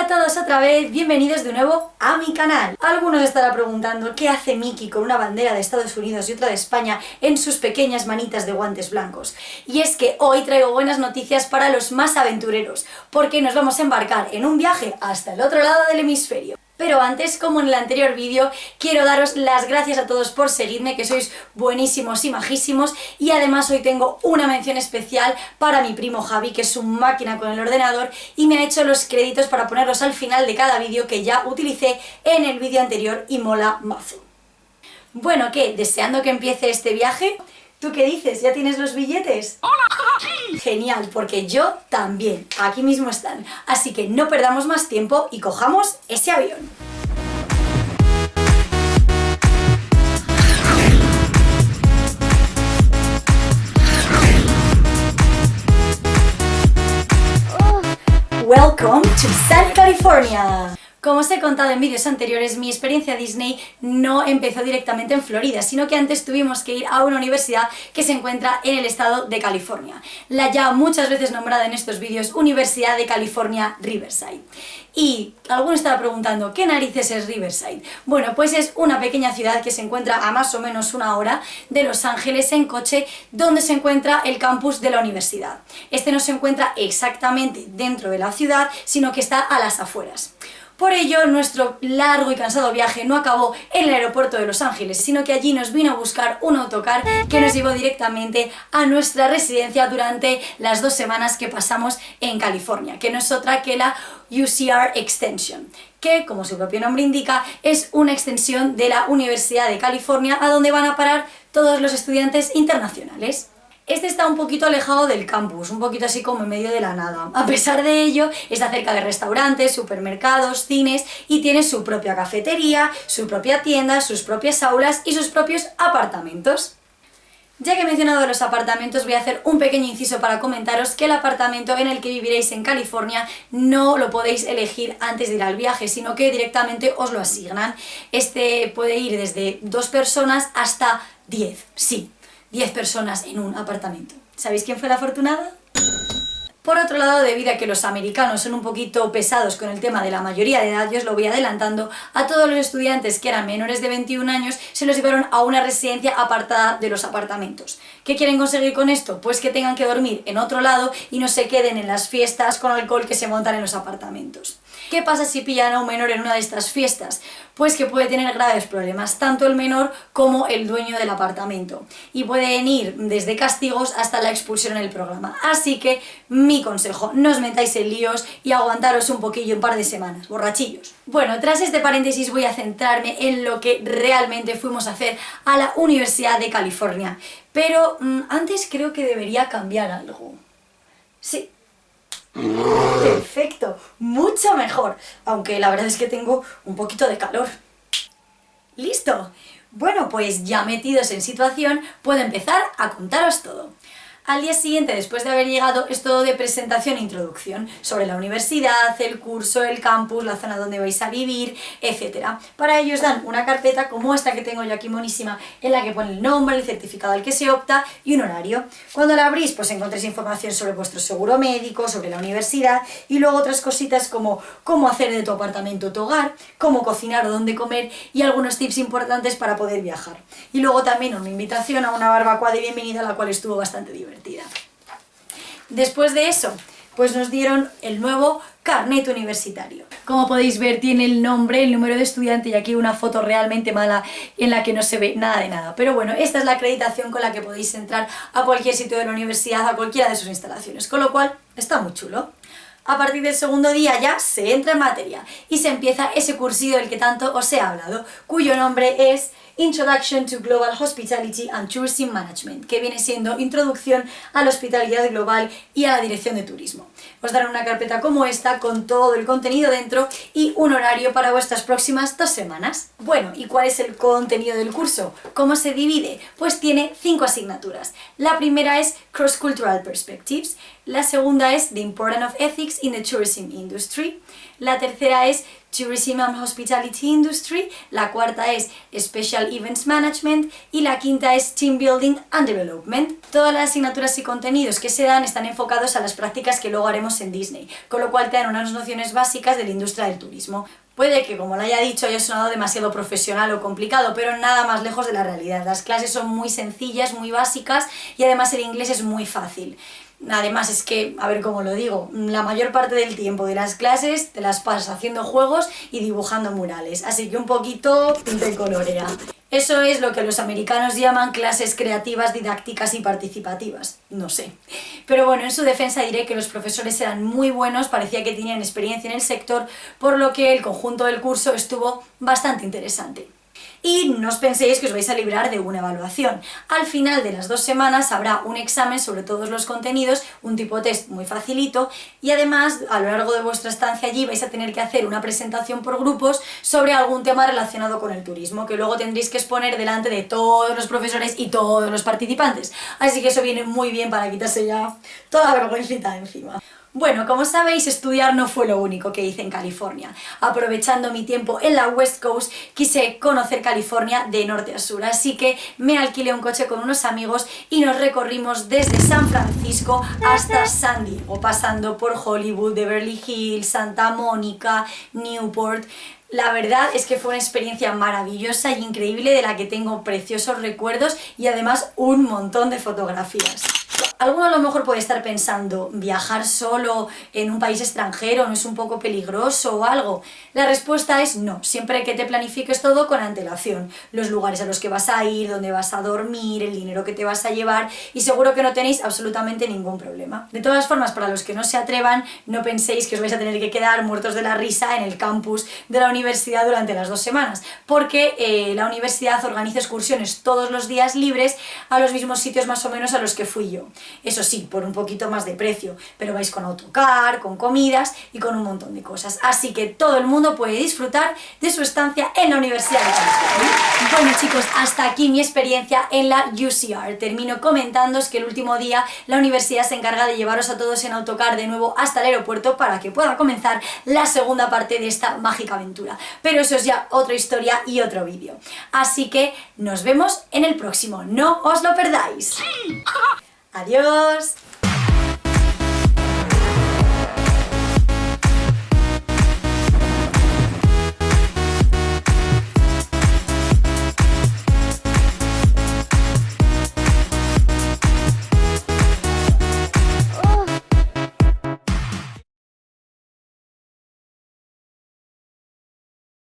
Hola a todos otra vez, bienvenidos de nuevo a mi canal. Algunos estarán preguntando qué hace Mickey con una bandera de Estados Unidos y otra de España en sus pequeñas manitas de guantes blancos. Y es que hoy traigo buenas noticias para los más aventureros, porque nos vamos a embarcar en un viaje hasta el otro lado del hemisferio. Pero antes, como en el anterior vídeo, quiero daros las gracias a todos por seguirme, que sois buenísimos y majísimos, y además hoy tengo una mención especial para mi primo Javi, que es su máquina con el ordenador, y me ha hecho los créditos para ponerlos al final de cada vídeo que ya utilicé en el vídeo anterior y mola mazo. Bueno, ¿qué? ¿Deseando que empiece este viaje? ¿Tú qué dices? ¿Ya tienes los billetes? ¡Hola, Javi! Genial, porque yo también. Aquí mismo están. Así que no perdamos más tiempo y cojamos ese avión. Welcome to Sun California. Como os he contado en vídeos anteriores, mi experiencia Disney no empezó directamente en Florida, sino que antes tuvimos que ir a una universidad que se encuentra en el estado de California. La ya muchas veces nombrada en estos vídeos Universidad de California, Riverside. Y alguno estará preguntando, ¿qué narices es Riverside? Bueno, pues es una pequeña ciudad que se encuentra a más o menos una hora de Los Ángeles en coche, donde se encuentra el campus de la universidad. Este no se encuentra exactamente dentro de la ciudad, sino que está a las afueras. Por ello, nuestro largo y cansado viaje no acabó en el aeropuerto de Los Ángeles, sino que allí nos vino a buscar un autocar que nos llevó directamente a nuestra residencia durante las 2 semanas que pasamos en California, que no es otra que la UCR Extension, que, como su propio nombre indica, es una extensión de la Universidad de California a donde van a parar todos los estudiantes internacionales. Este está un poquito alejado del campus, un poquito así como en medio de la nada. A pesar de ello, está cerca de restaurantes, supermercados, cines y tiene su propia cafetería, su propia tienda, sus propias aulas y sus propios apartamentos. Ya que he mencionado los apartamentos, voy a hacer un pequeño inciso para comentaros que el apartamento en el que viviréis en California no lo podéis elegir antes de ir al viaje, sino que directamente os lo asignan. Este puede ir desde 2 personas hasta 10, sí. 10 personas en un apartamento. ¿Sabéis quién fue la afortunada? Por otro lado, debido a que los americanos son un poquito pesados con el tema de la mayoría de edad, yo os lo voy adelantando, a todos los estudiantes que eran menores de 21 años se los llevaron a una residencia apartada de los apartamentos. ¿Qué quieren conseguir con esto? Pues que tengan que dormir en otro lado y no se queden en las fiestas con alcohol que se montan en los apartamentos. ¿Qué pasa si pillan a un menor en una de estas fiestas? Pues que puede tener graves problemas, tanto el menor como el dueño del apartamento. Y pueden ir desde castigos hasta la expulsión en el programa. Así que mi consejo, no os metáis en líos y aguantaros un poquillo, un par de semanas, borrachillos. Bueno, tras este paréntesis voy a centrarme en lo que realmente fuimos a hacer a la Universidad de California. Pero antes creo que debería cambiar algo. Sí. Perfecto, mucho mejor, aunque la verdad es que tengo un poquito de calor. ¡Listo! Bueno, pues ya metidos en situación, puedo empezar a contaros todo. Al día siguiente, después de haber llegado, es todo de presentación e introducción sobre la universidad, el curso, el campus, la zona donde vais a vivir, etc. Para ello os dan una carpeta como esta que tengo yo aquí monísima, en la que pone el nombre, el certificado al que se opta y un horario. Cuando la abrís, pues encontréis información sobre vuestro seguro médico, sobre la universidad y luego otras cositas como cómo hacer de tu apartamento tu hogar, cómo cocinar o dónde comer y algunos tips importantes para poder viajar. Y luego también una invitación a una barbacoa de bienvenida, la cual estuvo bastante divertida. Después de eso, pues nos dieron el nuevo carnet universitario. Como podéis ver, tiene el nombre, el número de estudiante y aquí una foto realmente mala en la que no se ve nada de nada. Pero bueno, esta es la acreditación con la que podéis entrar a cualquier sitio de la universidad, a cualquiera de sus instalaciones, con lo cual está muy chulo. A partir del segundo día ya se entra en materia y se empieza ese cursillo del que tanto os he hablado, cuyo nombre es Introduction to Global Hospitality and Tourism Management, que viene siendo Introducción a la Hospitalidad Global y a la Dirección de Turismo. Os darán una carpeta como esta con todo el contenido dentro y un horario para vuestras próximas 2 semanas. Bueno, ¿y cuál es el contenido del curso? ¿Cómo se divide? Pues tiene 5 asignaturas. La primera es Cross Cultural Perspectives, La segunda es The Importance of Ethics in the Tourism Industry. La tercera es Tourism and Hospitality Industry. La cuarta es Special Events Management. Y la quinta es Team Building and Development. Todas las asignaturas y contenidos que se dan están enfocados a las prácticas que luego haremos en Disney, con lo cual te dan unas nociones básicas de la industria del turismo. Puede que, como lo haya dicho, haya sonado demasiado profesional o complicado, pero nada más lejos de la realidad. Las clases son muy sencillas, muy básicas y además el inglés es muy fácil. Además es que, a ver cómo lo digo, la mayor parte del tiempo de las clases te las pasas haciendo juegos y dibujando murales, así que un poquito pinta y colorea. Eso es lo que los americanos llaman clases creativas, didácticas y participativas. No sé. Pero bueno, en su defensa diré que los profesores eran muy buenos, parecía que tenían experiencia en el sector, por lo que el conjunto del curso estuvo bastante interesante. Y no os penséis que os vais a librar de una evaluación. Al final de las 2 semanas habrá un examen sobre todos los contenidos, un tipo test muy facilito, y además a lo largo de vuestra estancia allí vais a tener que hacer una presentación por grupos sobre algún tema relacionado con el turismo, que luego tendréis que exponer delante de todos los profesores y todos los participantes. Así que eso viene muy bien para quitarse ya toda la vergüencita de encima. Bueno, como sabéis, estudiar no fue lo único que hice en California. Aprovechando mi tiempo en la West Coast, quise conocer California de norte a sur, así que me alquilé un coche con unos amigos y nos recorrimos desde San Francisco hasta San Diego, pasando por Hollywood, Beverly Hills, Santa Mónica, Newport. La verdad es que fue una experiencia maravillosa y increíble de la que tengo preciosos recuerdos y además un montón de fotografías. Alguno a lo mejor puede estar pensando, ¿viajar solo en un país extranjero no es un poco peligroso o algo? La respuesta es no, siempre que te planifiques todo con antelación. Los lugares a los que vas a ir, dónde vas a dormir, el dinero que te vas a llevar y seguro que no tenéis absolutamente ningún problema. De todas formas, para los que no se atrevan, no penséis que os vais a tener que quedar muertos de la risa en el campus de la universidad durante las 2 semanas, porque la universidad organiza excursiones todos los días libres a los mismos sitios más o menos a los que fui yo. Eso sí, por un poquito más de precio, pero vais con autocar, con comidas y con un montón de cosas. Así que todo el mundo puede disfrutar de su estancia en la Universidad de California. Bueno chicos, hasta aquí mi experiencia en la UCR. Termino comentándoos que el último día la universidad se encarga de llevaros a todos en autocar de nuevo hasta el aeropuerto para que pueda comenzar la segunda parte de esta mágica aventura. Pero eso es ya otra historia y otro vídeo. Así que nos vemos en el próximo, no os lo perdáis. ¡Adiós!